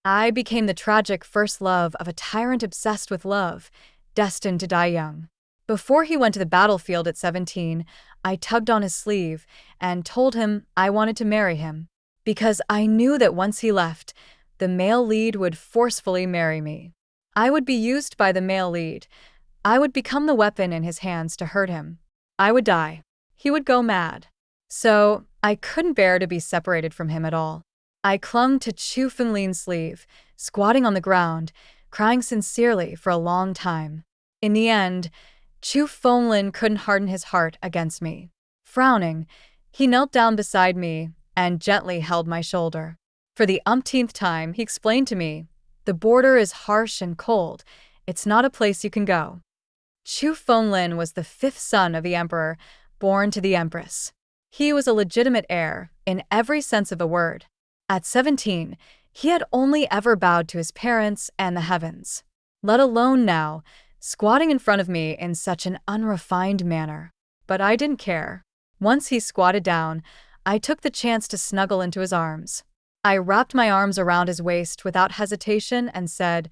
I became the tragic first love of a tyrant obsessed with love, destined to die young. Before he went to the battlefield at 17, I tugged on his sleeve and told him I wanted to marry him. Because I knew that once he left, the male lead would forcefully marry me. I would be used by the male lead. I would become the weapon in his hands to hurt him. I would die. He would go mad. So, I couldn't bear to be separated from him at all. I clung to Chu Fenglin's sleeve, squatting on the ground, crying sincerely for a long time. In the end, Chu Fenglin couldn't harden his heart against me. Frowning, he knelt down beside me and gently held my shoulder. For the umpteenth time, he explained to me, "The border is harsh and cold. It's not a place you can go." Chu Fenglin was the fifth son of the emperor, born to the empress. He was a legitimate heir, in every sense of the word. At 17, he had only ever bowed to his parents and the heavens. Let alone now, squatting in front of me in such an unrefined manner. But I didn't care. Once he squatted down, I took the chance to snuggle into his arms. I wrapped my arms around his waist without hesitation and said,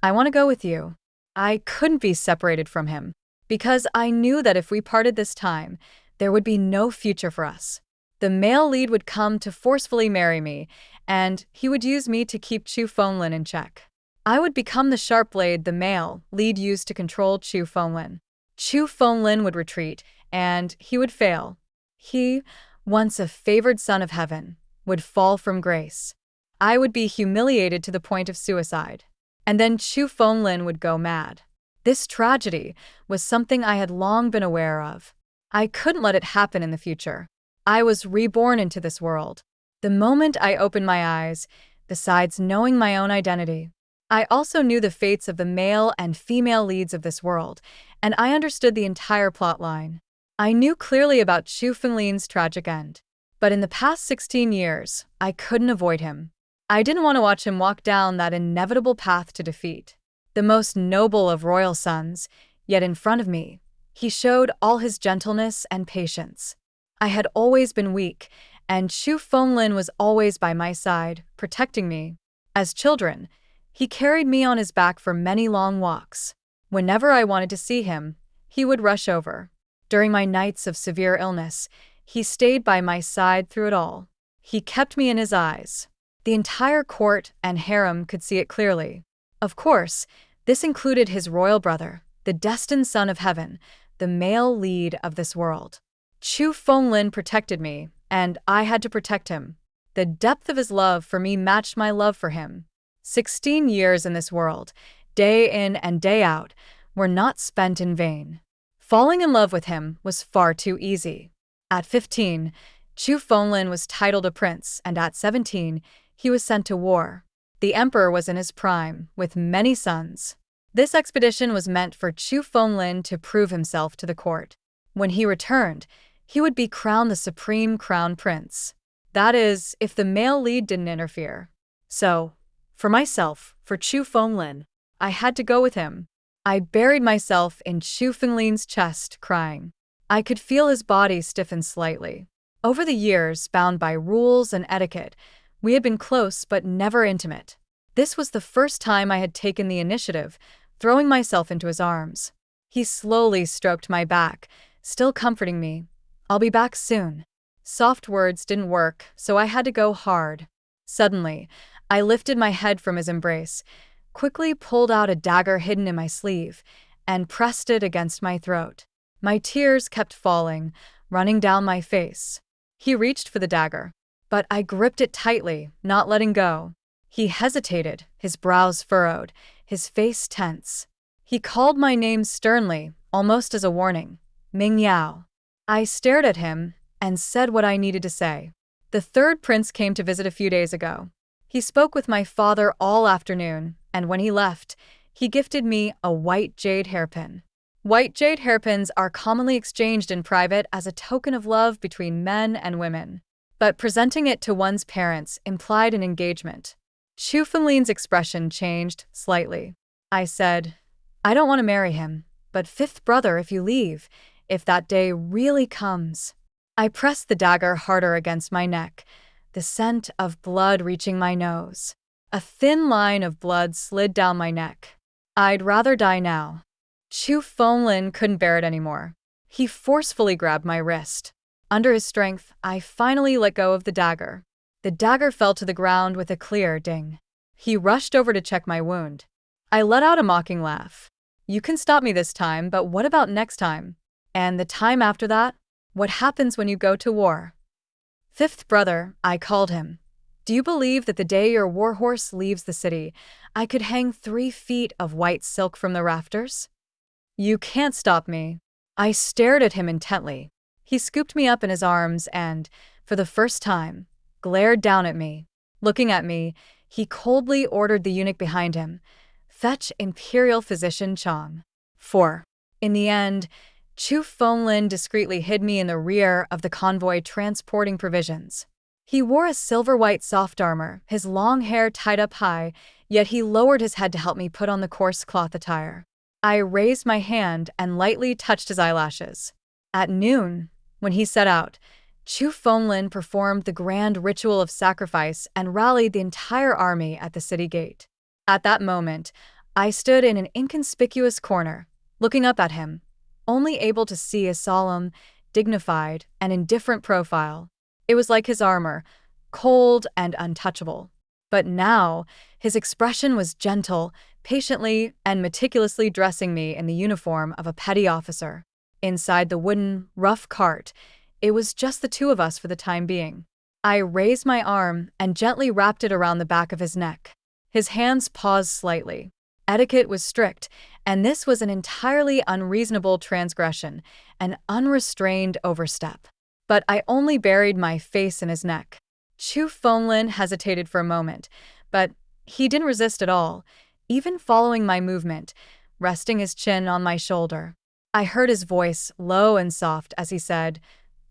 "I want to go with you." I couldn't be separated from him, because I knew that if we parted this time, there would be no future for us. The male lead would come to forcefully marry me, and he would use me to keep Chu Fenglin in check. I would become the sharp blade the male lead used to control Chu Fenglin. Chu Fenglin would retreat, and he would fail. He, once a favored son of heaven, would fall from grace. I would be humiliated to the point of suicide. And then Chu Fenglin would go mad. This tragedy was something I had long been aware of. I couldn't let it happen in the future. I was reborn into this world. The moment I opened my eyes, besides knowing my own identity, I also knew the fates of the male and female leads of this world, and I understood the entire plotline. I knew clearly about Chu Fenglin's tragic end. But in the past 16 years, I couldn't avoid him. I didn't want to watch him walk down that inevitable path to defeat. The most noble of royal sons, yet in front of me, he showed all his gentleness and patience. I had always been weak, and Chu Fenglin was always by my side, protecting me. As children, he carried me on his back for many long walks. Whenever I wanted to see him, he would rush over. During my nights of severe illness, he stayed by my side through it all. He kept me in his eyes. The entire court and harem could see it clearly. Of course, this included his royal brother, the destined son of heaven, the male lead of this world. Chu Fenglin protected me, and I had to protect him. The depth of his love for me matched my love for him. 16 years in this world, day in and day out, were not spent in vain. Falling in love with him was far too easy. At 15, Chu Fenglin was titled a prince, and at 17, he was sent to war. The emperor was in his prime, with many sons. This expedition was meant for Chu Fenglin to prove himself to the court. When he returned, he would be crowned the supreme crown prince. That is, if the male lead didn't interfere. So, for myself, for Chu Fenglin, I had to go with him. I buried myself in Chu Fenglin's chest, crying. I could feel his body stiffen slightly. Over the years, bound by rules and etiquette, we had been close but never intimate. This was the first time I had taken the initiative, throwing myself into his arms. He slowly stroked my back, still comforting me. "I'll be back soon." Soft words didn't work, so I had to go hard. Suddenly, I lifted my head from his embrace, quickly pulled out a dagger hidden in my sleeve, and pressed it against my throat. My tears kept falling, running down my face. He reached for the dagger, but I gripped it tightly, not letting go. He hesitated, his brows furrowed, his face tense. He called my name sternly, almost as a warning. "Ming Yao." I stared at him and said what I needed to say. "The third prince came to visit a few days ago. He spoke with my father all afternoon, and when he left, he gifted me a white jade hairpin. White jade hairpins are commonly exchanged in private as a token of love between men and women. But presenting it to one's parents implied an engagement." Chu Fenglin's expression changed slightly. I said, "I don't want to marry him, but fifth brother, if you leave, if that day really comes." I pressed the dagger harder against my neck, the scent of blood reaching my nose. A thin line of blood slid down my neck. I'd rather die now. Chu Fenglin couldn't bear it anymore. He forcefully grabbed my wrist. Under his strength, I finally let go of the dagger. The dagger fell to the ground with a clear ding. He rushed over to check my wound. I let out a mocking laugh. You can stop me this time, but what about next time? And the time after that? What happens when you go to war? Fifth brother, I called him. Do you believe that the day your warhorse leaves the city, I could hang 3 feet of white silk from the rafters? You can't stop me. I stared at him intently. He scooped me up in his arms and, for the first time, glared down at me. Looking at me, he coldly ordered the eunuch behind him, "Fetch Imperial Physician Chang." 4. In the end, Chu Fenglin discreetly hid me in the rear of the convoy transporting provisions. He wore a silver-white soft armor, his long hair tied up high, yet he lowered his head to help me put on the coarse cloth attire. I raised my hand and lightly touched his eyelashes. At noon, when he set out, Chu Fenglin performed the grand ritual of sacrifice and rallied the entire army at the city gate. At that moment, I stood in an inconspicuous corner, looking up at him, only able to see a solemn, dignified, and indifferent profile. It was like his armor, cold and untouchable. But now, his expression was gentle, patiently and meticulously dressing me in the uniform of a petty officer. Inside the wooden, rough cart, it was just the 2 of us for the time being. I raised my arm and gently wrapped it around the back of his neck. His hands paused slightly. Etiquette was strict, and this was an entirely unreasonable transgression, an unrestrained overstep. But I only buried my face in his neck. Chu Fenglin hesitated for a moment, but he didn't resist at all, even following my movement, resting his chin on my shoulder. I heard his voice, low and soft, as he said,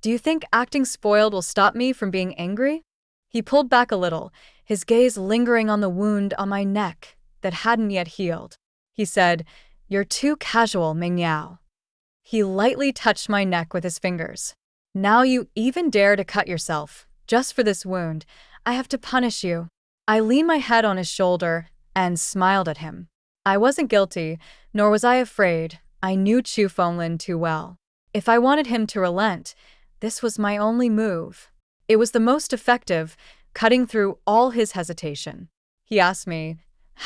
"Do you think acting spoiled will stop me from being angry?" He pulled back a little, his gaze lingering on the wound on my neck that hadn't yet healed. He said, "You're too casual, Mingyao." He lightly touched my neck with his fingers. "Now you even dare to cut yourself. Just for this wound, I have to punish you." I leaned my head on his shoulder and smiled at him. I wasn't guilty, nor was I afraid. I knew Chu Fenglin too well. If I wanted him to relent, this was my only move. It was the most effective, cutting through all his hesitation. He asked me,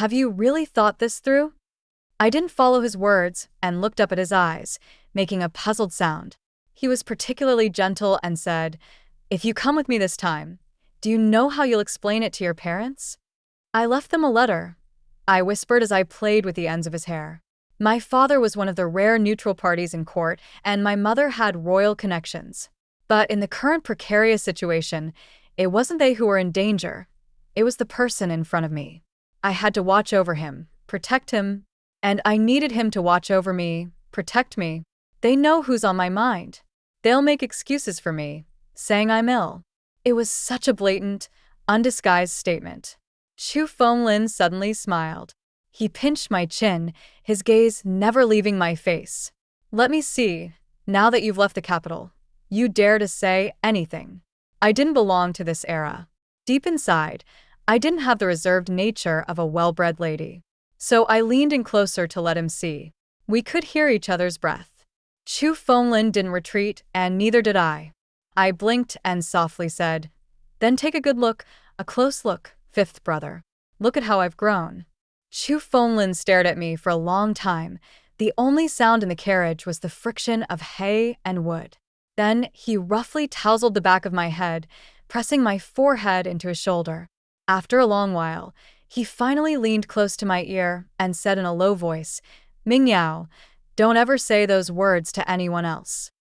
"Have you really thought this through?" I didn't follow his words and looked up at his eyes, making a puzzled sound. He was particularly gentle and said, "If you come with me this time, do you know how you'll explain it to your parents?" "I left them a letter," I whispered as I played with the ends of his hair. My father was one of the rare neutral parties in court, and my mother had royal connections. But in the current precarious situation, it wasn't they who were in danger. It was the person in front of me. I had to watch over him, protect him, and I needed him to watch over me, protect me. They know who's on my mind. They'll make excuses for me, saying I'm ill. It was such a blatant, undisguised statement. Chu Fenglin suddenly smiled. He pinched my chin, his gaze never leaving my face. "Let me see, now that you've left the capital, you dare to say anything." I didn't belong to this era. Deep inside, I didn't have the reserved nature of a well-bred lady. So I leaned in closer to let him see. We could hear each other's breath. Chu Fenglin didn't retreat, and neither did I. I blinked and softly said, "Then take a good look, a close look, fifth brother. Look at how I've grown." Chu Fenglin stared at me for a long time. The only sound in the carriage was the friction of hay and wood. Then he roughly tousled the back of my head, pressing my forehead into his shoulder. After a long while, he finally leaned close to my ear and said in a low voice, "Mingyao, don't ever say those words to anyone else."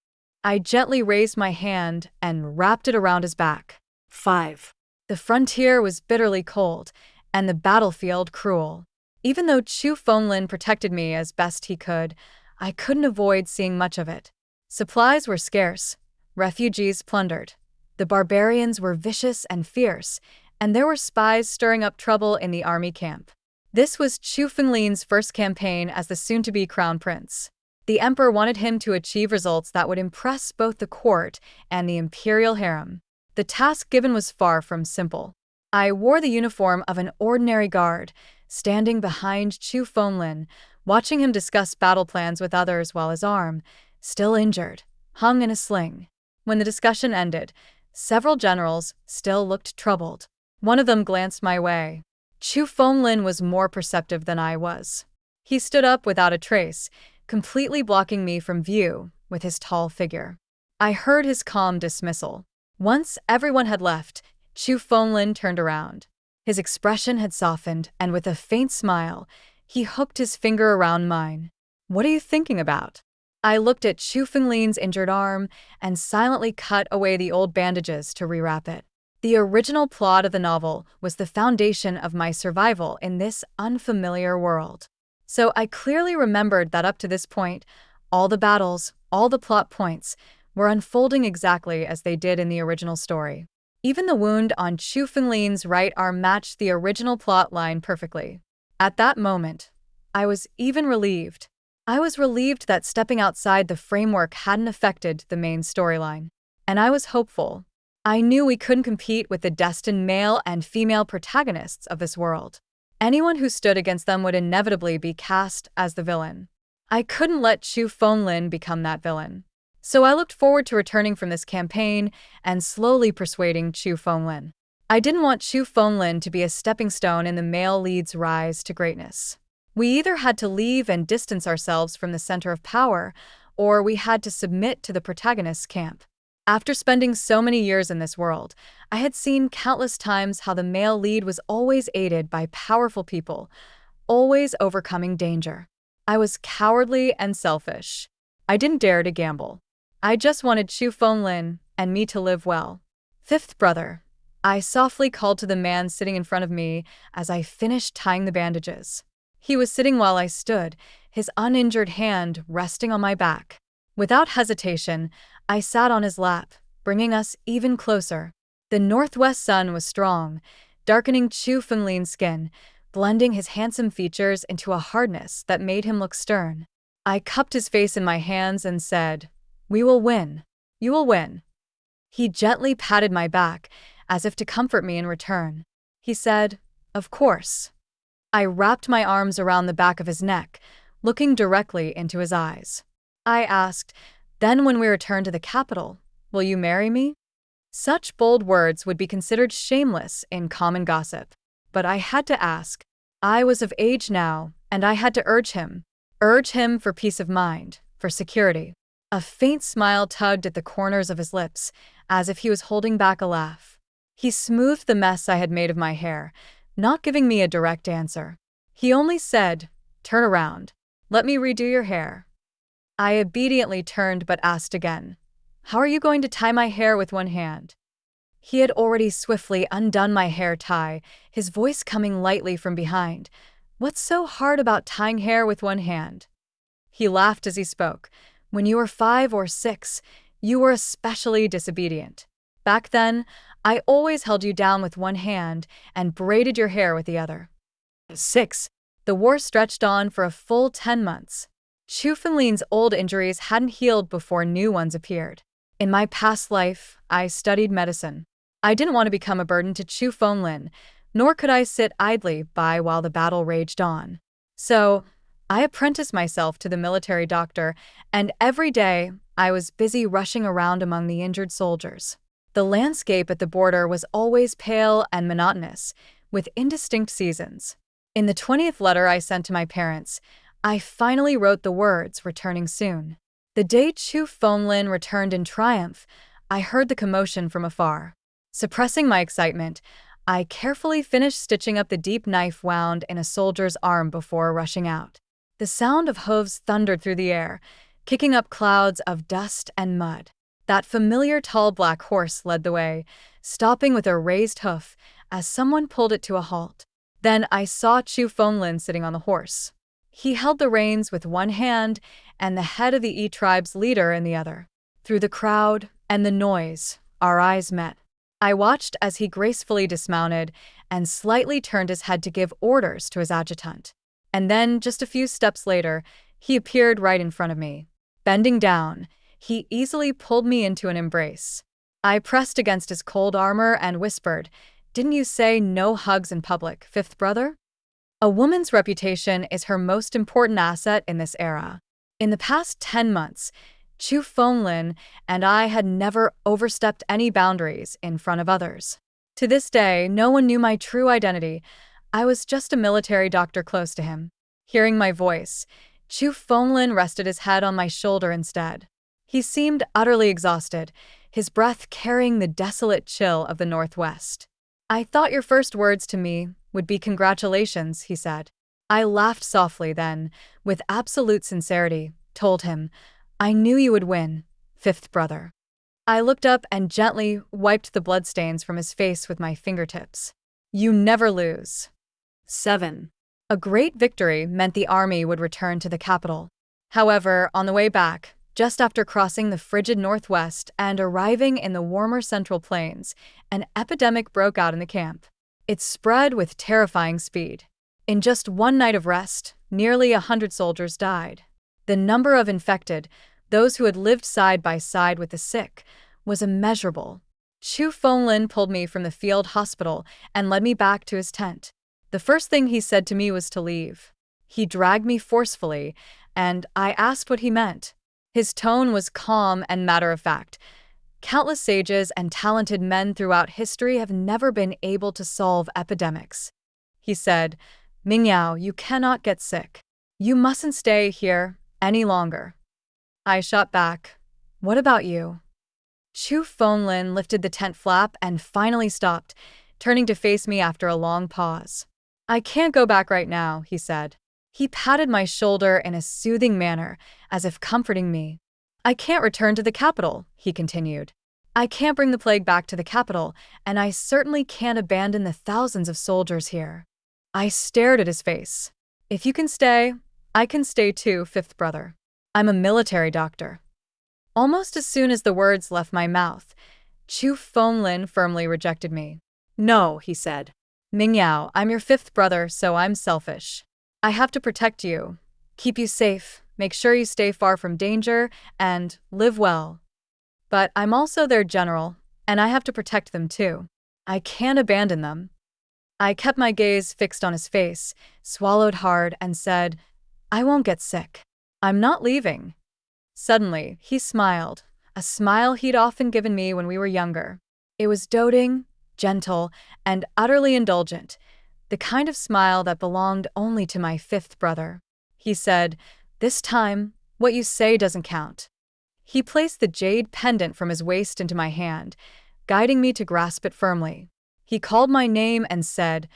I gently raised my hand and wrapped it around his back. 5. The frontier was bitterly cold, and the battlefield cruel. Even though Chu Fenglin protected me as best he could, I couldn't avoid seeing much of it. Supplies were scarce, refugees plundered. The barbarians were vicious and fierce, and there were spies stirring up trouble in the army camp. This was Chu Fenglin's first campaign as the soon-to-be crown prince. The emperor wanted him to achieve results that would impress both the court and the imperial harem. The task given was far from simple. I wore the uniform of an ordinary guard, standing behind Chu Fenglin, watching him discuss battle plans with others while his arm, still injured, hung in a sling. When the discussion ended, several generals still looked troubled. One of them glanced my way. Chu Fenglin was more perceptive than I was. He stood up without a trace, completely blocking me from view with his tall figure. I heard his calm dismissal. Once everyone had left, Chu Fenglin turned around. His expression had softened, and with a faint smile, he hooked his finger around mine. "What are you thinking about?" I looked at Chu Fenglin's injured arm and silently cut away the old bandages to rewrap it. The original plot of the novel was the foundation of my survival in this unfamiliar world. So I clearly remembered that up to this point, all the battles, all the plot points, were unfolding exactly as they did in the original story. Even the wound on Chu Fenglin's right arm matched the original plot line perfectly. At that moment, I was even relieved. I was relieved that stepping outside the framework hadn't affected the main storyline. And I was hopeful. I knew we couldn't compete with the destined male and female protagonists of this world. Anyone who stood against them would inevitably be cast as the villain. I couldn't let Chu Fenglin become that villain. So I looked forward to returning from this campaign and slowly persuading Chu Fenglin. I didn't want Chu Fenglin to be a stepping stone in the male lead's rise to greatness. We either had to leave and distance ourselves from the center of power, or we had to submit to the protagonist's camp. After spending so many years in this world, I had seen countless times how the male lead was always aided by powerful people, always overcoming danger. I was cowardly and selfish. I didn't dare to gamble. I just wanted Chu Fenglin and me to live well. "Fifth brother," I softly called to the man sitting in front of me as I finished tying the bandages. He was sitting while I stood, his uninjured hand resting on my back. Without hesitation, I sat on his lap, bringing us even closer. The northwest sun was strong, darkening Chu Fenglin's skin, blending his handsome features into a hardness that made him look stern. I cupped his face in my hands and said, "We will win. You will win." He gently patted my back, as if to comfort me in return. He said, "Of course." I wrapped my arms around the back of his neck, looking directly into his eyes. I asked, "Then when we return to the capital, will you marry me?" Such bold words would be considered shameless in common gossip. But I had to ask. I was of age now, and I had to urge him for peace of mind, for security. A faint smile tugged at the corners of his lips, as if he was holding back a laugh. He smoothed the mess I had made of my hair, not giving me a direct answer. He only said, "Turn around. Let me redo your hair." I obediently turned but asked again, "How are you going to tie my hair with one hand?" He had already swiftly undone my hair tie, his voice coming lightly from behind. "What's so hard about tying hair with one hand?" He laughed as he spoke. "When you were 5 or 6, you were especially disobedient. Back then, I always held you down with one hand and braided your hair with the other." 6. The war stretched on for a full 10 months. Chu Fenglin's old injuries hadn't healed before new ones appeared. In my past life, I studied medicine. I didn't want to become a burden to Chu Fenglin, nor could I sit idly by while the battle raged on. So, I apprenticed myself to the military doctor, and every day I was busy rushing around among the injured soldiers. The landscape at the border was always pale and monotonous, with indistinct seasons. In the 20th letter I sent to my parents, I finally wrote the words, "Returning soon." The day Chu Fenglin returned in triumph, I heard the commotion from afar. Suppressing my excitement, I carefully finished stitching up the deep knife wound in a soldier's arm before rushing out. The sound of hooves thundered through the air, kicking up clouds of dust and mud. That familiar tall black horse led the way, stopping with a raised hoof as someone pulled it to a halt. Then I saw Chu Fenglin sitting on the horse. He held the reins with one hand and the head of the E-tribe's leader in the other. Through the crowd and the noise, our eyes met. I watched as he gracefully dismounted and slightly turned his head to give orders to his adjutant. And then, just a few steps later, he appeared right in front of me. Bending down, he easily pulled me into an embrace. I pressed against his cold armor and whispered, Didn't you say no hugs in public, fifth brother? A woman's reputation is her most important asset in this era. In the past 10 months, Chu Fenglin and I had never overstepped any boundaries in front of others. To this day, no one knew my true identity. I was just a military doctor close to him. Hearing my voice, Chu Fenglin rested his head on my shoulder instead. He seemed utterly exhausted, his breath carrying the desolate chill of the Northwest. I thought your first words to me would be congratulations, he said. I laughed softly then, with absolute sincerity, told him, I knew you would win, fifth brother. I looked up and gently wiped the bloodstains from his face with my fingertips. You never lose. 7. A great victory meant the army would return to the capital. However, on the way back, just after crossing the frigid Northwest and arriving in the warmer Central Plains, an epidemic broke out in the camp. It spread with terrifying speed. In just one night of rest, nearly 100 soldiers died. The number of infected, those who had lived side by side with the sick, was immeasurable. Chu Fenglin pulled me from the field hospital and led me back to his tent. The first thing he said to me was to leave. He dragged me forcefully, and I asked what he meant. His tone was calm and matter-of-fact. Countless sages and talented men throughout history have never been able to solve epidemics. He said, Mingyao, you cannot get sick. You mustn't stay here any longer. I shot back, what about you? Chu Fenglin lifted the tent flap and finally stopped, turning to face me after a long pause. I can't go back right now, he said. He patted my shoulder in a soothing manner, as if comforting me. I can't return to the capital, he continued. I can't bring the plague back to the capital, and I certainly can't abandon the thousands of soldiers here. I stared at his face. If you can stay, I can stay too, fifth brother. I'm a military doctor. Almost as soon as the words left my mouth, Chu Fenglin firmly rejected me. No, he said. Mingyao, I'm your fifth brother, so I'm selfish. I have to protect you, keep you safe, make sure you stay far from danger, and live well. But I'm also their general, and I have to protect them too. I can't abandon them. I kept my gaze fixed on his face, swallowed hard, and said, I won't get sick. I'm not leaving. Suddenly, he smiled, a smile he'd often given me when we were younger. It was doting, gentle, and utterly indulgent, the kind of smile that belonged only to my fifth brother. He said, This time, what you say doesn't count. He placed the jade pendant from his waist into my hand, guiding me to grasp it firmly. He called my name and said,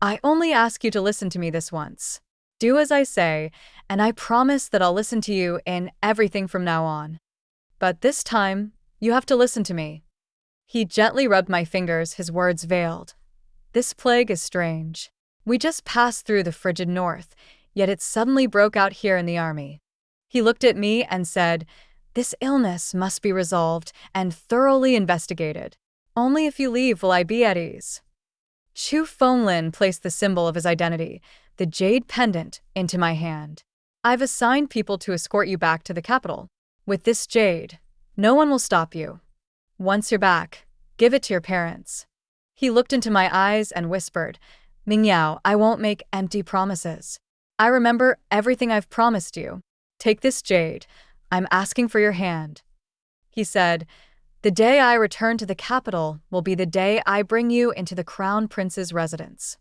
I only ask you to listen to me this once. Do as I say, and I promise that I'll listen to you in everything from now on. But this time, you have to listen to me. He gently rubbed my fingers, his words veiled. This plague is strange. We just passed through the frigid north, yet it suddenly broke out here in the army. He looked at me and said, This illness must be resolved and thoroughly investigated. Only if you leave will I be at ease. Chu Fenglin placed the symbol of his identity, the jade pendant, into my hand. I've assigned people to escort you back to the capital. With this jade, no one will stop you. Once you're back, give it to your parents. He looked into my eyes and whispered, Mingyao, I won't make empty promises. I remember everything I've promised you. Take this jade. I'm asking for your hand. He said, The day I return to the capital will be the day I bring you into the crown prince's residence.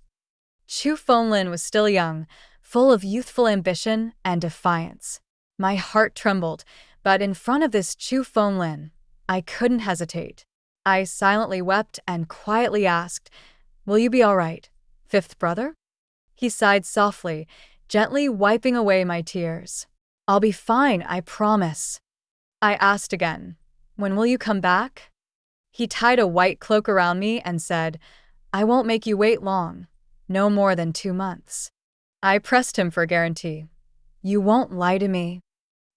Chu Fenglin was still young, full of youthful ambition and defiance. My heart trembled, but in front of this Chu Fenglin, I couldn't hesitate. I silently wept and quietly asked, Will you be all right, fifth brother? He sighed softly, gently wiping away my tears. I'll be fine, I promise. I asked again, When will you come back? He tied a white cloak around me and said, I won't make you wait long, no more than 2 months. I pressed him for a guarantee. You won't lie to me?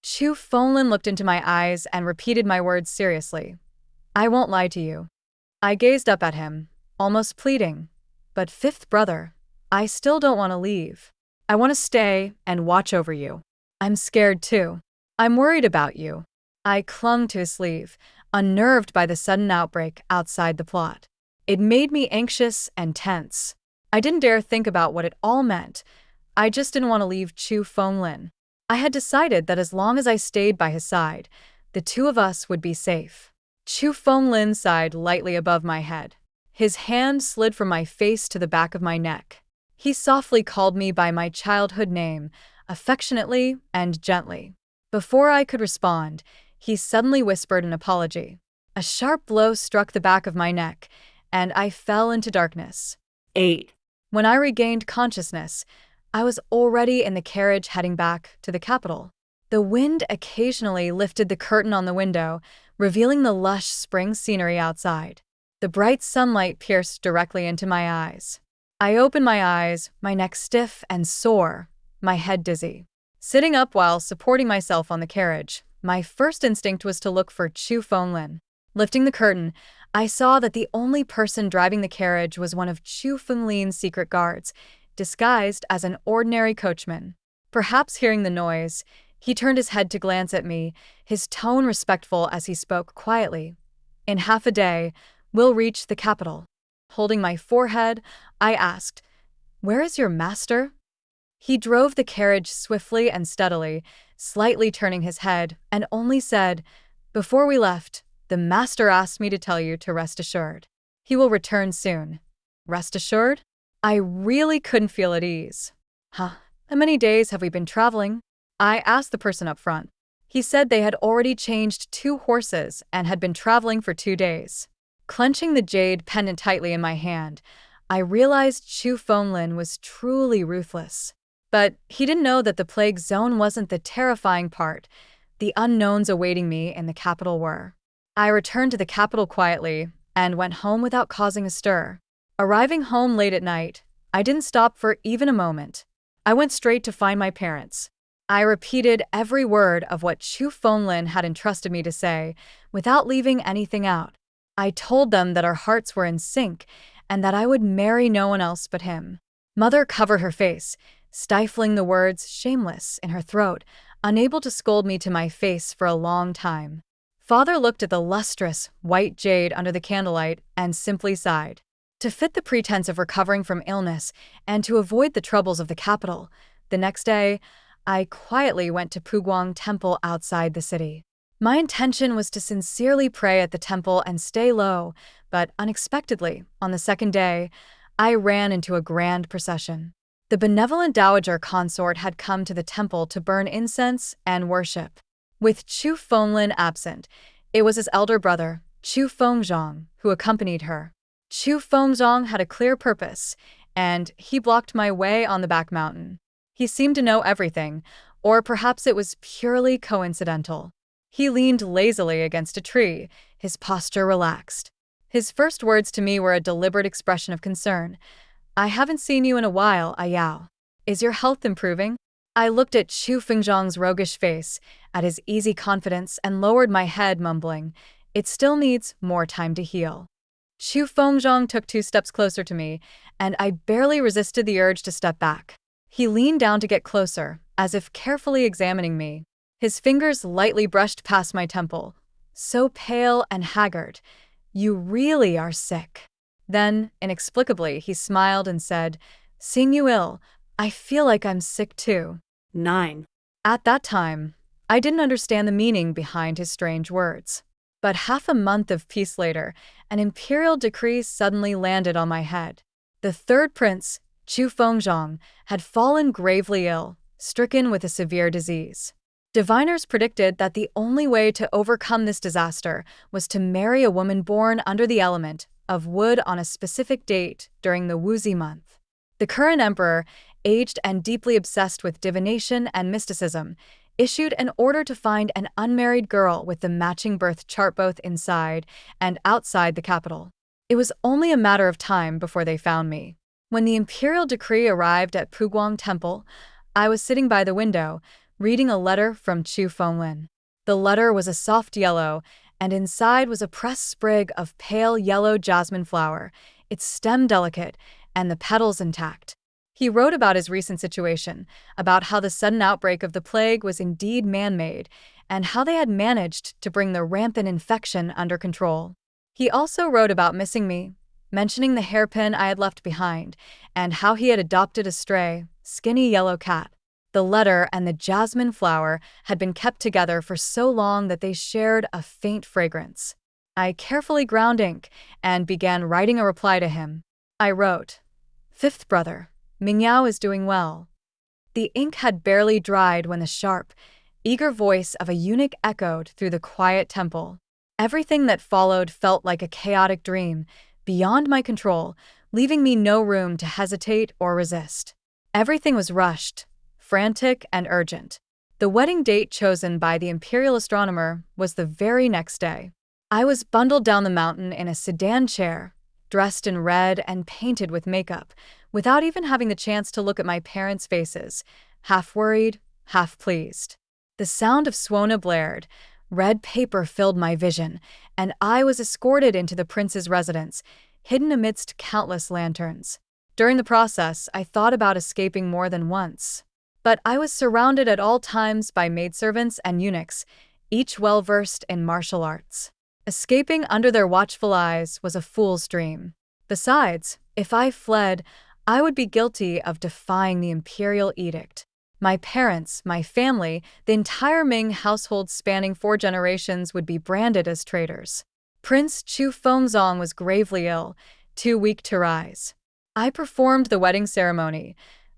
Chu Fenglin looked into my eyes and repeated my words seriously. I won't lie to you. I gazed up at him, almost pleading. But fifth brother, I still don't want to leave. I want to stay and watch over you. I'm scared too. I'm worried about you. I clung to his sleeve, unnerved by the sudden outbreak outside the plot. It made me anxious and tense. I didn't dare think about what it all meant. I just didn't want to leave Chu Fenglin. I had decided that as long as I stayed by his side, the two of us would be safe. Chu Fenglin sighed lightly above my head. His hand slid from my face to the back of my neck. He softly called me by my childhood name, affectionately and gently. Before I could respond, he suddenly whispered an apology. A sharp blow struck the back of my neck, and I fell into darkness. 8. When I regained consciousness, I was already in the carriage heading back to the capital. The wind occasionally lifted the curtain on the window, revealing the lush spring scenery outside. The bright sunlight pierced directly into my eyes. I opened my eyes, my neck stiff and sore, my head dizzy. Sitting up while supporting myself on the carriage, my first instinct was to look for Chu Fenglin. Lifting the curtain, I saw that the only person driving the carriage was one of Chu Fenglin's secret guards, disguised as an ordinary coachman. Perhaps hearing the noise, he turned his head to glance at me, his tone respectful as he spoke quietly. In half a day, we'll reach the capital. Holding my forehead, I asked, "Where is your master?" He drove the carriage swiftly and steadily, slightly turning his head, and only said, "Before we left, the master asked me to tell you to rest assured. He will return soon." Rest assured? I really couldn't feel at ease. How many days have we been traveling? I asked the person up front. He said they had already changed 2 horses and had been traveling for 2 days. Clenching the jade pendant tightly in my hand, I realized Chu Fenglin was truly ruthless. But he didn't know that the plague zone wasn't the terrifying part. The unknowns awaiting me in the capital were. I returned to the capital quietly and went home without causing a stir. Arriving home late at night, I didn't stop for even a moment. I went straight to find my parents. I repeated every word of what Chu Fenglin had entrusted me to say, without leaving anything out. I told them that our hearts were in sync and that I would marry no one else but him. Mother covered her face, stifling the words "shameless" in her throat, unable to scold me to my face for a long time. Father looked at the lustrous, white jade under the candlelight and simply sighed. To fit the pretense of recovering from illness and to avoid the troubles of the capital, the next day, I quietly went to Puguang Temple outside the city. My intention was to sincerely pray at the temple and stay low, but unexpectedly, on the second day, I ran into a grand procession. The benevolent dowager consort had come to the temple to burn incense and worship. With Chu Fenglin absent, it was his elder brother, Chu Fengzhong, who accompanied her. Chu Fengzhong had a clear purpose, and he blocked my way on the back mountain. He seemed to know everything, or perhaps it was purely coincidental. He leaned lazily against a tree, his posture relaxed. His first words to me were a deliberate expression of concern. "I haven't seen you in a while, Ayao. Is your health improving?" I looked at Chu Fengzhong's roguish face, at his easy confidence, and lowered my head, mumbling, "It still needs more time to heal." Chu Fengzhong took 2 steps closer to me, and I barely resisted the urge to step back. He leaned down to get closer, as if carefully examining me. His fingers lightly brushed past my temple. "So pale and haggard. You really are sick." Then, inexplicably, he smiled and said, "Seeing you ill, I feel like I'm sick too." 9. At that time, I didn't understand the meaning behind his strange words. But half a month of peace later, an imperial decree suddenly landed on my head. The third prince, Chu Fengzhong, had fallen gravely ill, stricken with a severe disease. Diviners predicted that the only way to overcome this disaster was to marry a woman born under the element of wood on a specific date during the Wuzi month. The current emperor, aged and deeply obsessed with divination and mysticism, issued an order to find an unmarried girl with the matching birth chart both inside and outside the capital. It was only a matter of time before they found me. When the imperial decree arrived at Puguang Temple, I was sitting by the window, reading a letter from Chu Fenglin. The letter was a soft yellow, and inside was a pressed sprig of pale yellow jasmine flower, its stem delicate and the petals intact. He wrote about his recent situation, about how the sudden outbreak of the plague was indeed man-made, and how they had managed to bring the rampant infection under control. He also wrote about missing me, mentioning the hairpin I had left behind and how he had adopted a stray, skinny yellow cat. The letter and the jasmine flower had been kept together for so long that they shared a faint fragrance. I carefully ground ink and began writing a reply to him. I wrote, "Fifth brother, Mingyao is doing well." The ink had barely dried when the sharp, eager voice of a eunuch echoed through the quiet temple. Everything that followed felt like a chaotic dream, beyond my control, leaving me no room to hesitate or resist. Everything was rushed, frantic, and urgent. The wedding date chosen by the imperial astronomer was the very next day. I was bundled down the mountain in a sedan chair, dressed in red and painted with makeup, without even having the chance to look at my parents' faces, half worried, half pleased. The sound of Swona blared, red paper filled my vision, and I was escorted into the prince's residence, hidden amidst countless lanterns. During the process, I thought about escaping more than once. But I was surrounded at all times by maidservants and eunuchs, each well-versed in martial arts. Escaping under their watchful eyes was a fool's dream. Besides, if I fled, I would be guilty of defying the imperial edict. My parents, my family, the entire Ming household spanning 4 generations would be branded as traitors. Prince Chu Fengzong was gravely ill, too weak to rise. I performed the wedding ceremony,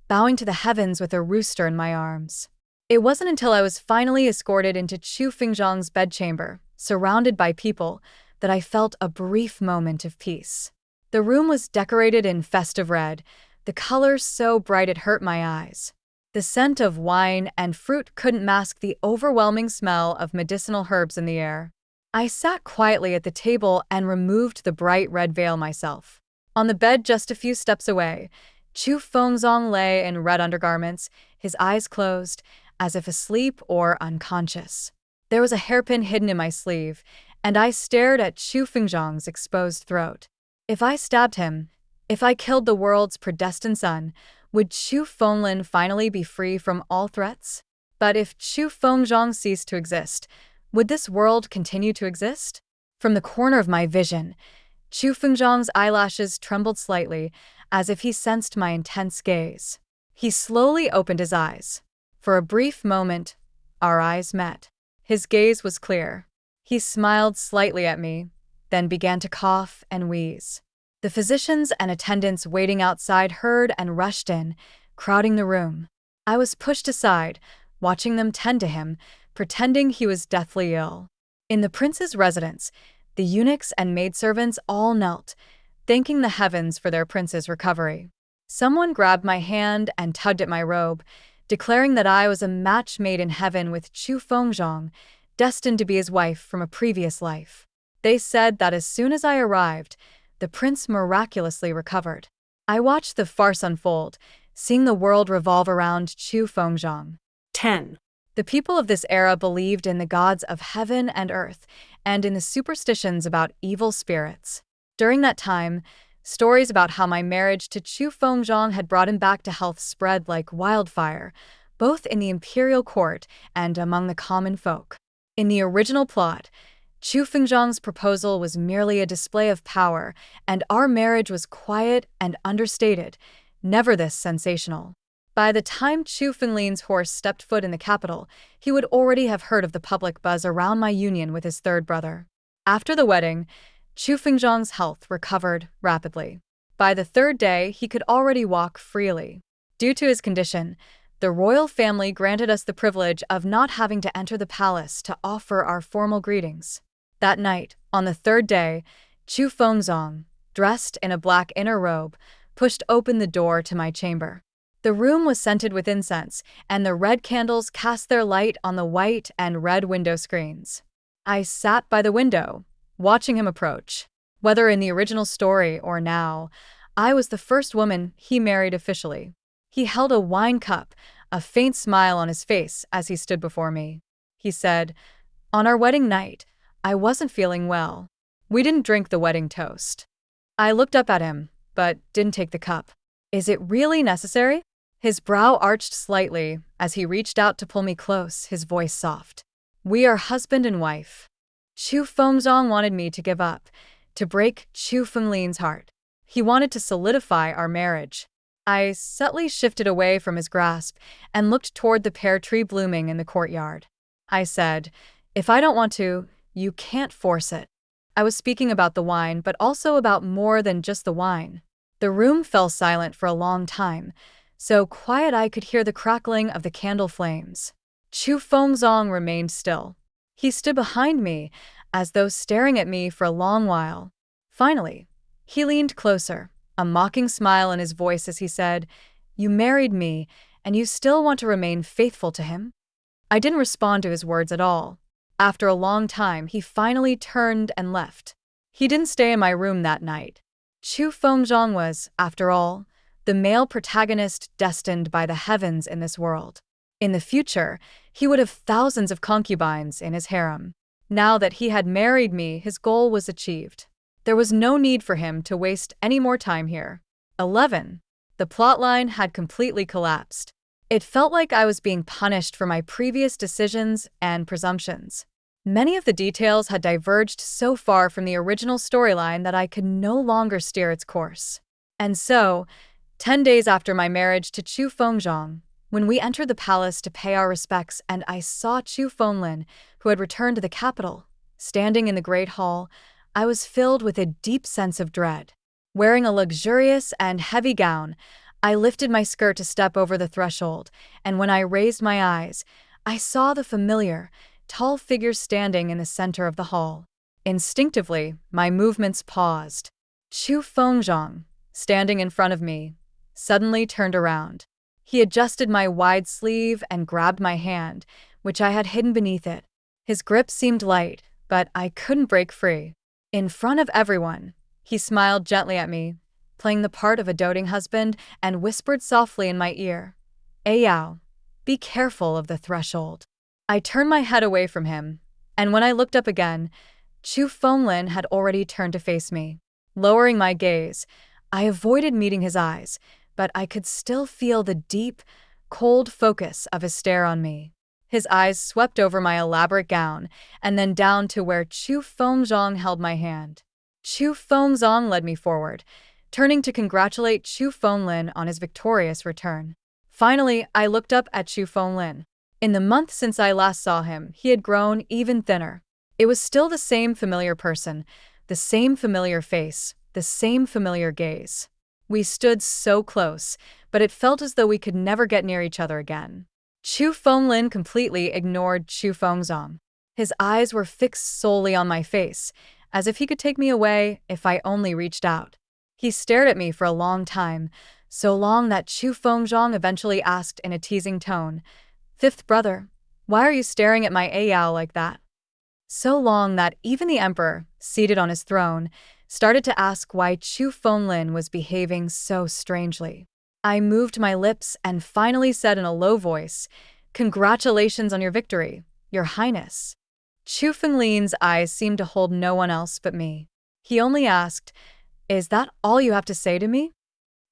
bowing to the heavens with a rooster in my arms. It wasn't until I was finally escorted into Chu Fengzhong's bedchamber, surrounded by people, that I felt a brief moment of peace. The room was decorated in festive red, the colors so bright it hurt my eyes. The scent of wine and fruit couldn't mask the overwhelming smell of medicinal herbs in the air. I sat quietly at the table and removed the bright red veil myself. On the bed just a few steps away, Chu Fengzong lay in red undergarments, his eyes closed, as if asleep or unconscious. There was a hairpin hidden in my sleeve, and I stared at Chu Fengzhong's exposed throat. If I stabbed him, if I killed the world's predestined son, would Chu Fenglin finally be free from all threats? But if Chu Fengzhong ceased to exist, would this world continue to exist? From the corner of my vision, Chu Fengzhong's eyelashes trembled slightly, as if he sensed my intense gaze. He slowly opened his eyes. For a brief moment, our eyes met. His gaze was clear. He smiled slightly at me, then began to cough and wheeze. The physicians and attendants waiting outside heard and rushed in, crowding the room. I was pushed aside, watching them tend to him, pretending he was deathly ill. In the prince's residence, the eunuchs and maidservants all knelt, thanking the heavens for their prince's recovery. Someone grabbed my hand and tugged at my robe, declaring that I was a match made in heaven with Chu Fengzhong, destined to be his wife from a previous life. They said that as soon as I arrived, the prince miraculously recovered. I watched the farce unfold, seeing the world revolve around Chu Fengzhong. 10. The people of this era believed in the gods of heaven and earth, and in the superstitions about evil spirits. During that time, stories about how my marriage to Chu Fengzhong had brought him back to health spread like wildfire, both in the imperial court and among the common folk. In the original plot, Chu Fengzhong's proposal was merely a display of power, and our marriage was quiet and understated, never this sensational. By the time Chu Fenglin's horse stepped foot in the capital, he would already have heard of the public buzz around my union with his third brother. After the wedding, Chu Fengzhong's health recovered rapidly. By the 3rd day, he could already walk freely. Due to his condition, the royal family granted us the privilege of not having to enter the palace to offer our formal greetings. That night, on the 3rd day, Chu Fengzong, dressed in a black inner robe, pushed open the door to my chamber. The room was scented with incense, and the red candles cast their light on the white and red window screens. I sat by the window, watching him approach. Whether in the original story or now, I was the first woman he married officially. He held a wine cup, a faint smile on his face as he stood before me. He said, "On our wedding night, I wasn't feeling well. We didn't drink the wedding toast." I looked up at him, but didn't take the cup. "Is it really necessary?" His brow arched slightly as he reached out to pull me close, his voice soft. "We are husband and wife." Chu Fengzong wanted me to give up, to break Chu Fenglin's heart. He wanted to solidify our marriage. I subtly shifted away from his grasp and looked toward the pear tree blooming in the courtyard. I said, "If I don't want to, you can't force it." I was speaking about the wine, but also about more than just the wine. The room fell silent for a long time, so quiet I could hear the crackling of the candle flames. Chu Fengzong remained still. He stood behind me, as though staring at me for a long while. Finally, he leaned closer, a mocking smile in his voice as he said, "You married me, and you still want to remain faithful to him?" I didn't respond to his words at all. After a long time, he finally turned and left. He didn't stay in my room that night. Chu Fengzhong was, after all, the male protagonist destined by the heavens in this world. In the future, he would have thousands of concubines in his harem. Now that he had married me, his goal was achieved. There was no need for him to waste any more time here. 11. The plotline had completely collapsed. It felt like I was being punished for my previous decisions and presumptions. Many of the details had diverged so far from the original storyline that I could no longer steer its course. And so, 10 days after my marriage to Chu Fengzhong, when we entered the palace to pay our respects and I saw Chu Fenglin, who had returned to the capital, standing in the great hall, I was filled with a deep sense of dread. Wearing a luxurious and heavy gown, I lifted my skirt to step over the threshold, and when I raised my eyes, I saw the familiar, tall figure standing in the center of the hall. Instinctively, my movements paused. Chu Fengzhong, standing in front of me, suddenly turned around. He adjusted my wide sleeve and grabbed my hand, which I had hidden beneath it. His grip seemed light, but I couldn't break free. In front of everyone, he smiled gently at me, playing the part of a doting husband, and whispered softly in my ear, "Yao, be careful of the threshold." I turned my head away from him, and when I looked up again, Chu Fenglin had already turned to face me. Lowering my gaze, I avoided meeting his eyes, but I could still feel the deep, cold focus of his stare on me. His eyes swept over my elaborate gown, and then down to where Chu Fengzhong held my hand. Chu Fengzhong led me forward, turning to congratulate Chu Fenglin on his victorious return. Finally, I looked up at Chu Fenglin. In the month since I last saw him, he had grown even thinner. It was still the same familiar person, the same familiar face, the same familiar gaze. We stood so close, but it felt as though we could never get near each other again. Chu Fenglin completely ignored Chu Fengzhong. His eyes were fixed solely on my face, as if he could take me away if I only reached out. He stared at me for a long time, so long that Chu Fengzhong eventually asked in a teasing tone, "Fifth brother, why are you staring at my Yao like that?" So long that even the emperor, seated on his throne, started to ask why Chu Fenglin was behaving so strangely. I moved my lips and finally said in a low voice, "Congratulations on your victory, Your Highness." Chu Fenglin's eyes seemed to hold no one else but me. He only asked, "Is that all you have to say to me?"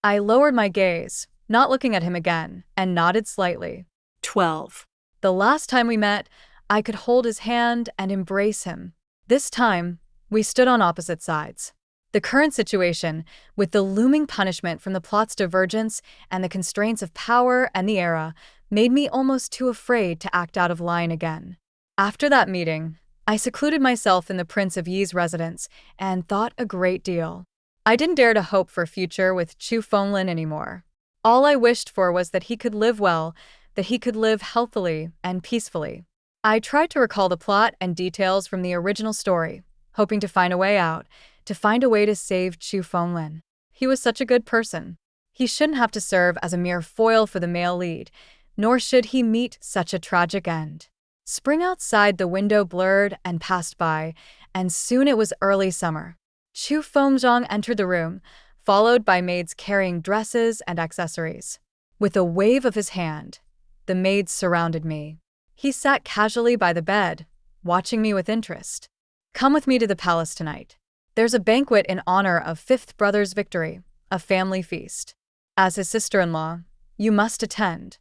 I lowered my gaze, not looking at him again, and nodded slightly. 12. The last time we met, I could hold his hand and embrace him. This time, we stood on opposite sides. The current situation, with the looming punishment from the plot's divergence and the constraints of power and the era, made me almost too afraid to act out of line again. After that meeting, I secluded myself in the Prince of Yi's residence and thought a great deal. I didn't dare to hope for a future with Chu Fenglin anymore. All I wished for was that he could live well, that he could live healthily and peacefully. I tried to recall the plot and details from the original story, hoping to find a way out, to find a way to save Chu Fenglin. He was such a good person. He shouldn't have to serve as a mere foil for the male lead, nor should he meet such a tragic end. Spring outside the window blurred and passed by, and soon it was early summer. Chu Fengzhong entered the room, followed by maids carrying dresses and accessories. With a wave of his hand, the maids surrounded me. He sat casually by the bed, watching me with interest. "Come with me to the palace tonight. There's a banquet in honor of Fifth Brother's victory, a family feast. As his sister-in-law, you must attend."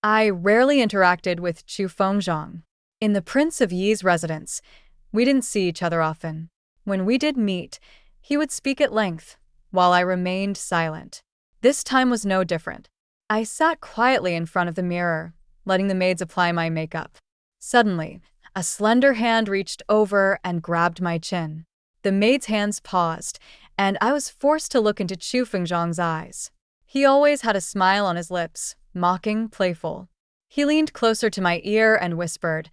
I rarely interacted with Chu Fengzhong. In the Prince of Yi's residence, we didn't see each other often. When we did meet, he would speak at length, while I remained silent. This time was no different. I sat quietly in front of the mirror, letting the maids apply my makeup. Suddenly, a slender hand reached over and grabbed my chin. The maid's hands paused, and I was forced to look into Chu Fengzhang's eyes. He always had a smile on his lips, mocking, playful. He leaned closer to my ear and whispered,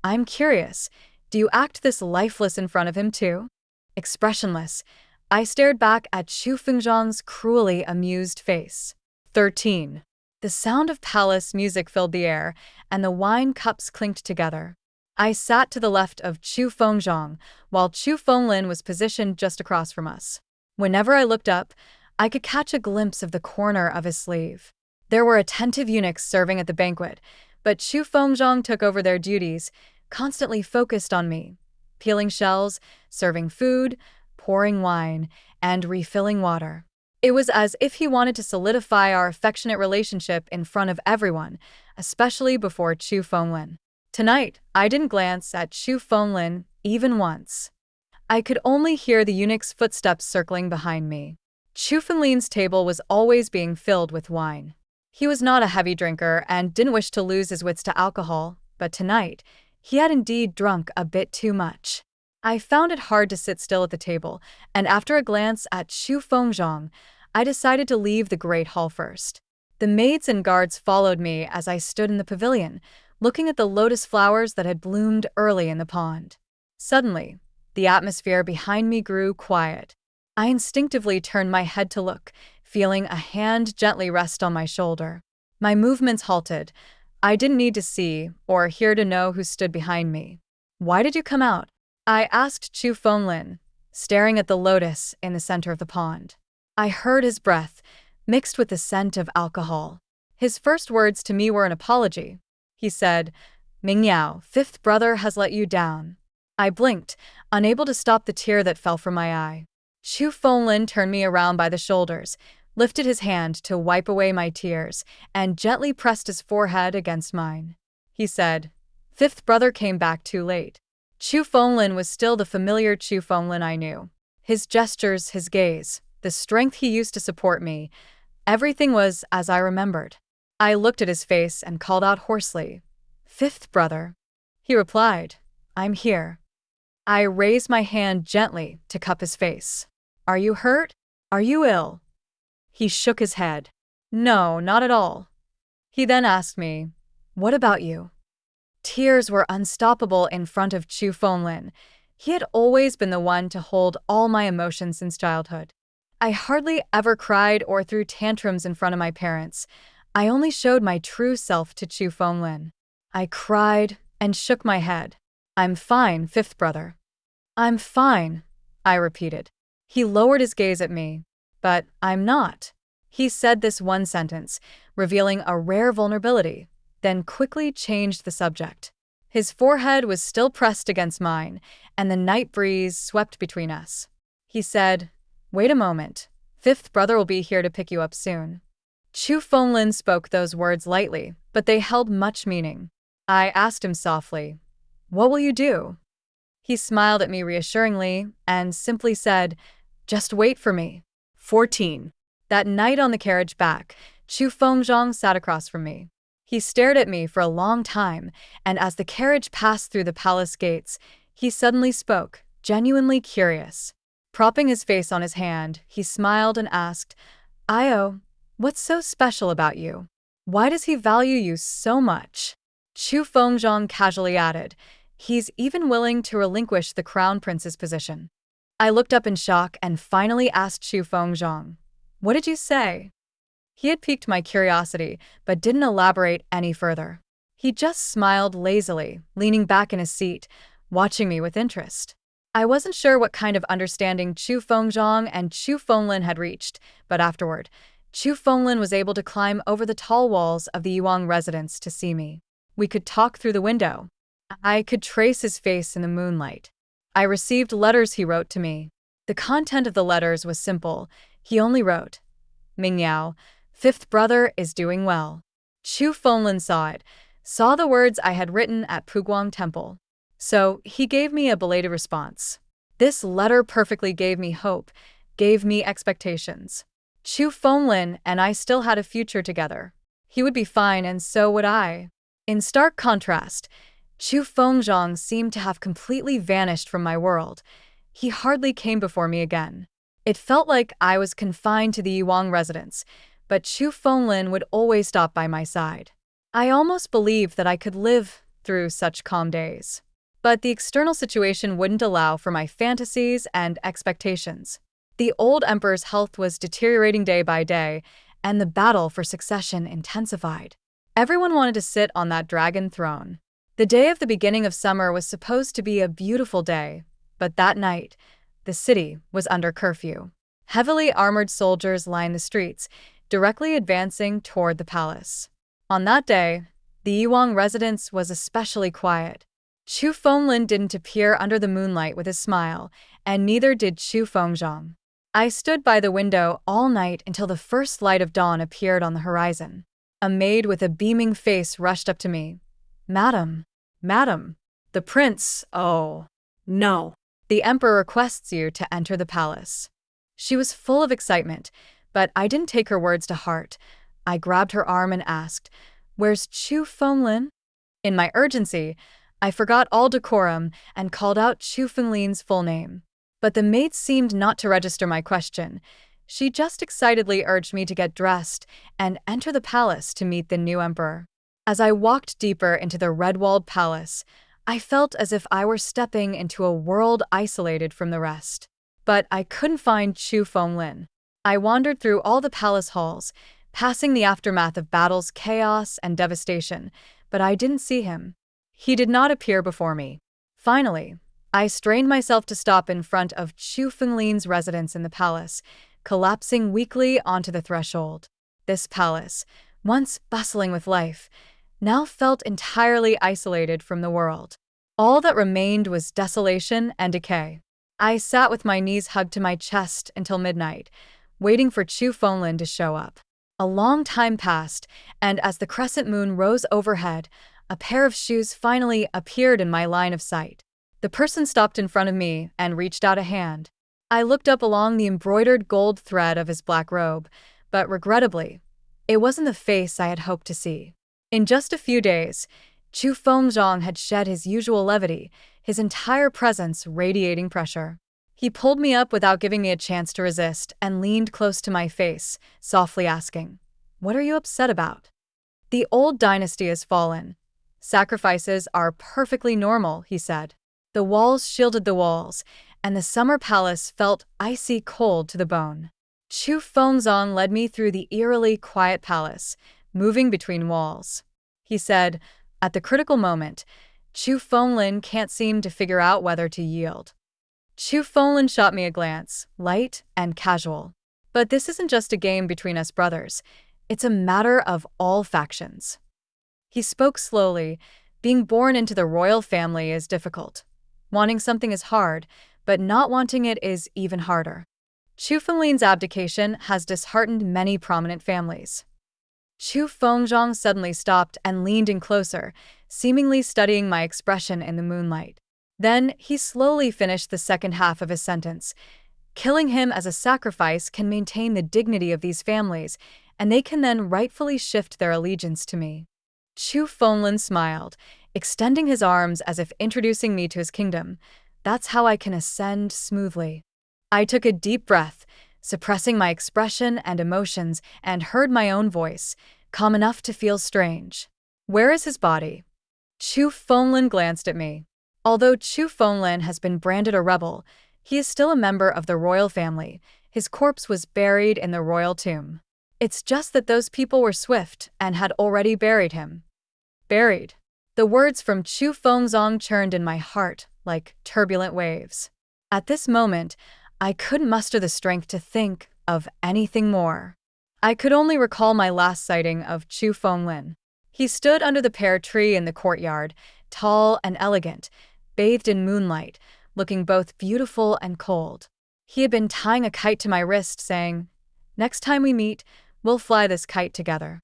"I'm curious, do you act this lifeless in front of him too?" Expressionless, I stared back at Chu Fengzhang's cruelly amused face. 13. The sound of palace music filled the air, and the wine cups clinked together. I sat to the left of Chu Fengzhang, while Chu Fenglin was positioned just across from us. Whenever I looked up, I could catch a glimpse of the corner of his sleeve. There were attentive eunuchs serving at the banquet, but Chu Fengzhang took over their duties, constantly focused on me, peeling shells, serving food, pouring wine, and refilling water. It was as if he wanted to solidify our affectionate relationship in front of everyone, especially before Chu Fenglin. Tonight, I didn't glance at Chu Fenglin even once. I could only hear the eunuch's footsteps circling behind me. Chu Fenglin's table was always being filled with wine. He was not a heavy drinker and didn't wish to lose his wits to alcohol, but tonight, he had indeed drunk a bit too much. I found it hard to sit still at the table, and after a glance at Chu Fengzhang, I decided to leave the great hall first. The maids and guards followed me as I stood in the pavilion, looking at the lotus flowers that had bloomed early in the pond. Suddenly, the atmosphere behind me grew quiet. I instinctively turned my head to look, feeling a hand gently rest on my shoulder. My movements halted. I didn't need to see or hear to know who stood behind me. "Why did you come out?" I asked Chu Fenglin, staring at the lotus in the center of the pond. I heard his breath, mixed with the scent of alcohol. His first words to me were an apology. He said, "Mingyao, fifth brother has let you down." I blinked, unable to stop the tear that fell from my eye. Chu Fenglin turned me around by the shoulders, lifted his hand to wipe away my tears, and gently pressed his forehead against mine. He said, "Fifth brother came back too late." Chu Fenglin was still the familiar Chu Fenglin I knew. His gestures, his gaze, the strength he used to support me, everything was as I remembered. I looked at his face and called out hoarsely, "Fifth brother." He replied, "I'm here." I raised my hand gently to cup his face. "Are you hurt? Are you ill?" He shook his head. "No, not at all." He then asked me, "What about you?" Tears were unstoppable in front of Chu Fenglin. He had always been the one to hold all my emotions since childhood. I hardly ever cried or threw tantrums in front of my parents. I only showed my true self to Chu Fenglin. I cried and shook my head. "I'm fine, fifth brother." "I'm fine," I repeated. He lowered his gaze at me. "But I'm not." He said this one sentence, revealing a rare vulnerability, then quickly changed the subject. His forehead was still pressed against mine, and the night breeze swept between us. He said, "Wait a moment. Fifth brother will be here to pick you up soon." Chu Fenglin spoke those words lightly, but they held much meaning. I asked him softly, "What will you do?" He smiled at me reassuringly and simply said, "Just wait for me." 14. That night on the carriage back, Chu Fengzhang sat across from me. He stared at me for a long time, and as the carriage passed through the palace gates, he suddenly spoke, genuinely curious. Propping his face on his hand, he smiled and asked, "Io, what's so special about you? Why does he value you so much?" Chu Fengzhang casually added, "He's even willing to relinquish the crown prince's position." I looked up in shock and finally asked Chu Fengzhang, "What did you say?" He had piqued my curiosity, but didn't elaborate any further. He just smiled lazily, leaning back in his seat, watching me with interest. I wasn't sure what kind of understanding Chu Fengzhang and Chu Fenglin had reached, but afterward, Chu Fenglin was able to climb over the tall walls of the Yuang residence to see me. We could talk through the window. I could trace his face in the moonlight. I received letters he wrote to me. The content of the letters was simple. He only wrote, "Mingyao, fifth brother is doing well." Chu Fenglin saw it, saw the words I had written at Puguang Temple. So he gave me a belated response. This letter perfectly gave me hope, gave me expectations. Chu Fenglin and I still had a future together. He would be fine and so would I. In stark contrast, Chu Fengzhang seemed to have completely vanished from my world. He hardly came before me again. It felt like I was confined to the Yuang residence, but Chu Fenglin would always stop by my side. I almost believed that I could live through such calm days. But the external situation wouldn't allow for my fantasies and expectations. The old emperor's health was deteriorating day by day, and the battle for succession intensified. Everyone wanted to sit on that dragon throne. The day of the beginning of summer was supposed to be a beautiful day, but that night, the city was under curfew. Heavily armored soldiers lined the streets, directly advancing toward the palace. On that day, the Yuang residence was especially quiet. Chu Fenglin didn't appear under the moonlight with his smile, and neither did Chu Fengzhang. I stood by the window all night until the first light of dawn appeared on the horizon. A maid with a beaming face rushed up to me. "Madam, madam, the prince, oh, no. The emperor requests you to enter the palace." She was full of excitement, but I didn't take her words to heart. I grabbed her arm and asked, "Where's Chu Fenglin?" In my urgency, I forgot all decorum and called out Chu Fenglin's full name. But the maid seemed not to register my question. She just excitedly urged me to get dressed and enter the palace to meet the new emperor. As I walked deeper into the red-walled palace, I felt as if I were stepping into a world isolated from the rest. But I couldn't find Chu Fenglin. I wandered through all the palace halls, passing the aftermath of battles, chaos, and devastation, but I didn't see him. He did not appear before me. Finally, I strained myself to stop in front of Chu Fenglin's residence in the palace, collapsing weakly onto the threshold. This palace, once bustling with life, now felt entirely isolated from the world. All that remained was desolation and decay. I sat with my knees hugged to my chest until midnight, waiting for Chu Fenglin to show up. A long time passed, and as the crescent moon rose overhead, a pair of shoes finally appeared in my line of sight. The person stopped in front of me and reached out a hand. I looked up along the embroidered gold thread of his black robe, but regrettably, it wasn't the face I had hoped to see. In just a few days, Chu Fengzhang had shed his usual levity, his entire presence radiating pressure. He pulled me up without giving me a chance to resist and leaned close to my face, softly asking, "What are you upset about?" "The old dynasty has fallen. Sacrifices are perfectly normal," he said. The walls shielded the walls, and the summer palace felt icy cold to the bone. Chu Fengzhang led me through the eerily quiet palace, moving between walls. He said, "At the critical moment, Chu Fenglin can't seem to figure out whether to yield." Chu Fenglin shot me a glance, light and casual. "But this isn't just a game between us brothers. It's a matter of all factions." He spoke slowly. Being born into the royal family is difficult. Wanting something is hard, but not wanting it is even harder. Chu Fenglin's abdication has disheartened many prominent families. Chu Fengzhang suddenly stopped and leaned in closer, seemingly studying my expression in the moonlight. Then he slowly finished the second half of his sentence. "Killing him as a sacrifice can maintain the dignity of these families, and they can then rightfully shift their allegiance to me." Chu Fenglin smiled, extending his arms as if introducing me to his kingdom. "That's how I can ascend smoothly." I took a deep breath, suppressing my expression and emotions, and heard my own voice, calm enough to feel strange. "Where is his body?" Chu Fenglin glanced at me. Although Chu Fenglin has been branded a rebel, he is still a member of the royal family. His corpse was buried in the royal tomb. It's just that those people were swift and had already buried him. Buried. The words from Chu Fengzhang churned in my heart like turbulent waves. At this moment, I couldn't muster the strength to think of anything more. I could only recall my last sighting of Chu Fenglin. He stood under the pear tree in the courtyard, tall and elegant, bathed in moonlight, looking both beautiful and cold. He had been tying a kite to my wrist, saying, "Next time we meet, we'll fly this kite together."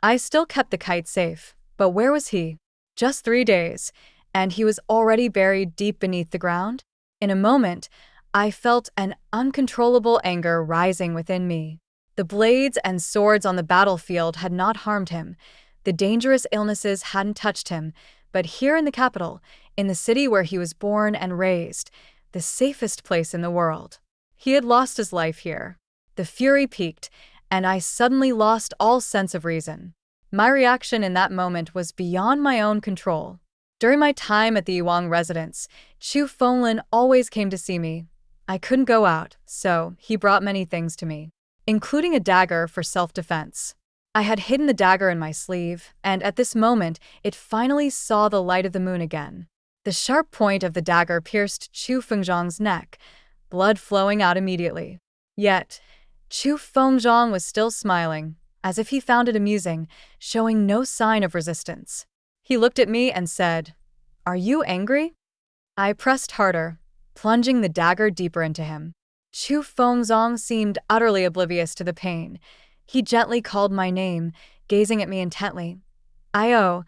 I still kept the kite safe, but where was he? Just 3 days, and he was already buried deep beneath the ground? In a moment, I felt an uncontrollable anger rising within me. The blades and swords on the battlefield had not harmed him. The dangerous illnesses hadn't touched him. But here in the capital, in the city where he was born and raised, the safest place in the world, he had lost his life here. The fury peaked, and I suddenly lost all sense of reason. My reaction in that moment was beyond my own control. During my time at the Yuang residence, Chu Fenglin always came to see me. I couldn't go out, so he brought many things to me, including a dagger for self-defense. I had hidden the dagger in my sleeve, and at this moment, it finally saw the light of the moon again. The sharp point of the dagger pierced Chu Fengzhang's neck, blood flowing out immediately. Yet, Chu Fengzhang was still smiling, as if he found it amusing, showing no sign of resistance. He looked at me and said, "Are you angry?" I pressed harder, plunging the dagger deeper into him. Chu Fengzhang seemed utterly oblivious to the pain. He gently called my name, gazing at me intently. "Io,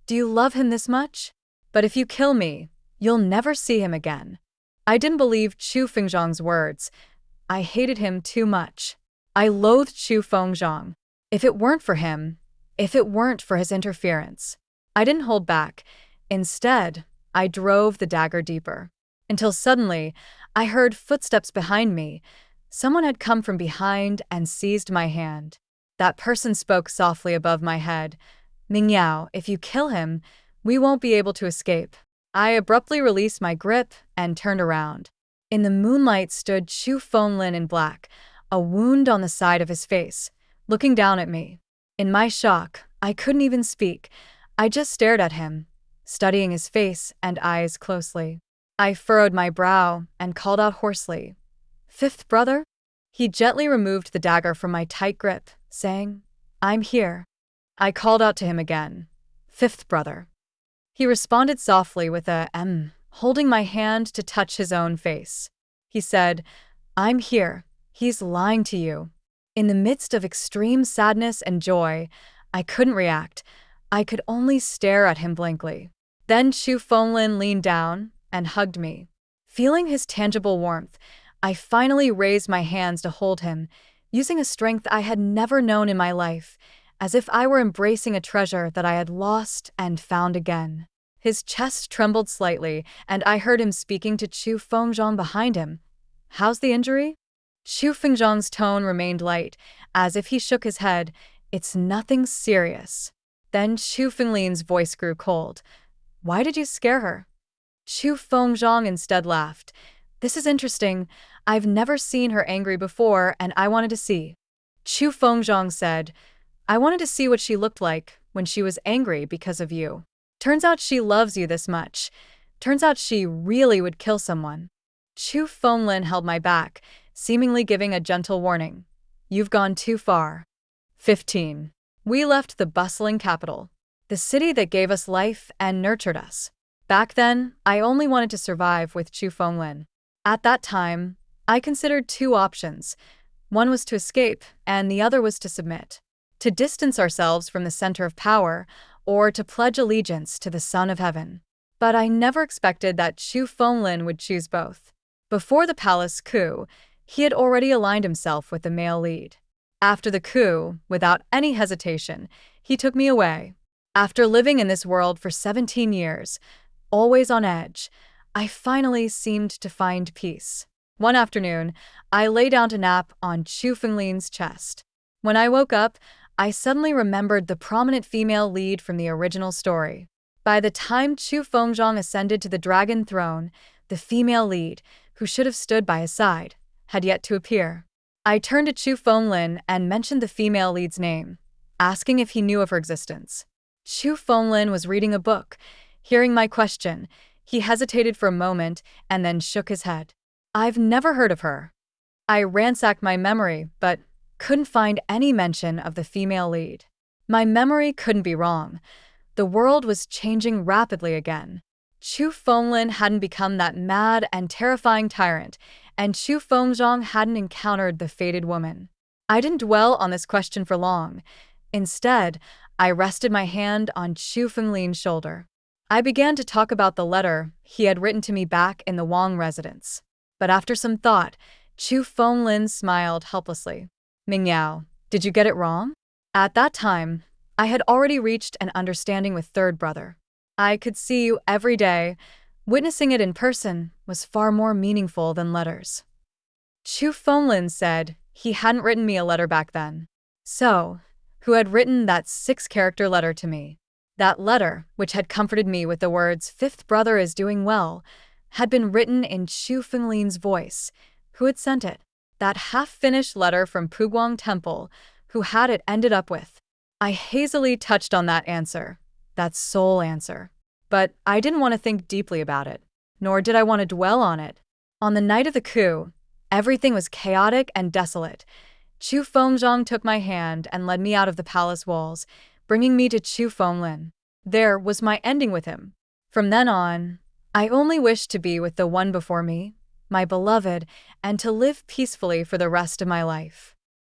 do you love him this much? But if you kill me, you'll never see him again." I didn't believe Chu Fengzhang's words. I hated him too much. I loathed Chu Fengzhang. If it weren't for him, if it weren't for his interference. I didn't hold back. Instead, I drove the dagger deeper. Until suddenly, I heard footsteps behind me. Someone had come from behind and seized my hand. That person spoke softly above my head. "Mingyao, if you kill him, we won't be able to escape." I abruptly released my grip and turned around. In the moonlight stood Chu Fenglin in black, a wound on the side of his face, looking down at me. In my shock, I couldn't even speak. I just stared at him, studying his face and eyes closely. I furrowed my brow and called out hoarsely, "Fifth brother?" He gently removed the dagger from my tight grip, saying, "I'm here." I called out to him again, "Fifth brother." He responded softly with a holding my hand to touch his own face. He said, "I'm here. He's lying to you." In the midst of extreme sadness and joy, I couldn't react. I could only stare at him blankly. Then Chu Fenglin leaned down and hugged me. Feeling his tangible warmth, I finally raised my hands to hold him, using a strength I had never known in my life, as if I were embracing a treasure that I had lost and found again. His chest trembled slightly, and I heard him speaking to Chu Fengzhang behind him. "How's the injury?" Chu Fengzhang's tone remained light, as if he shook his head. "It's nothing serious." Then Chu Fenglin's voice grew cold. "Why did you scare her?" Chu Fengzhang instead laughed. "This is interesting. I've never seen her angry before, and I wanted to see." Chu Fengzhang said, "I wanted to see what she looked like when she was angry because of you. Turns out she loves you this much. Turns out she really would kill someone." Chu Fenglin held my back, seemingly giving a gentle warning. "You've gone too far." 15. We left the bustling capital, the city that gave us life and nurtured us. Back then, I only wanted to survive with Chu Fenglin. At that time, I considered two options. One was to escape, and the other was to submit. To distance ourselves from the center of power, or to pledge allegiance to the Son of Heaven. But I never expected that Chu Fenglin would choose both. Before the palace coup, he had already aligned himself with the male lead. After the coup, without any hesitation, he took me away. After living in this world for 17 years, always on edge, I finally seemed to find peace. One afternoon, I lay down to nap on Chu Fenglin's chest. When I woke up, I suddenly remembered the prominent female lead from the original story. By the time Chu Fengzhang ascended to the dragon throne, the female lead, who should have stood by his side, had yet to appear. I turned to Chu Fenglin and mentioned the female lead's name, asking if he knew of her existence. Chu Fenglin was reading a book. Hearing my question, he hesitated for a moment and then shook his head. "I've never heard of her." I ransacked my memory, but couldn't find any mention of the female lead. My memory couldn't be wrong. The world was changing rapidly again. Chu Fenglin hadn't become that mad and terrifying tyrant, and Chu Fengzhang hadn't encountered the fated woman. I didn't dwell on this question for long. Instead, I rested my hand on Chu Fenglin's shoulder. I began to talk about the letter he had written to me back in the Wang residence. But after some thought, Chu Fenglin smiled helplessly. Mingyao, did you get it wrong? At that time, I had already reached an understanding with third brother. I could see you every day. Witnessing it in person was far more meaningful than letters. Chu Fenglin said he hadn't written me a letter back then. So, who had written that 6-character letter to me? That letter, which had comforted me with the words, "Fifth brother is doing well," had been written in Chu Fenglin's voice. Who had sent it? That half-finished letter from Puguang Temple. Who had it ended up with? I hazily touched on that answer. That sole answer. But I didn't want to think deeply about it. Nor did I want to dwell on it. On the night of the coup, everything was chaotic and desolate. Chu Fengzhang took my hand and led me out of the palace walls, bringing me to Chu Fenglin. There was my ending with him. From then on, I only wished to be with the one before me, my beloved, and to live peacefully for the rest of my life.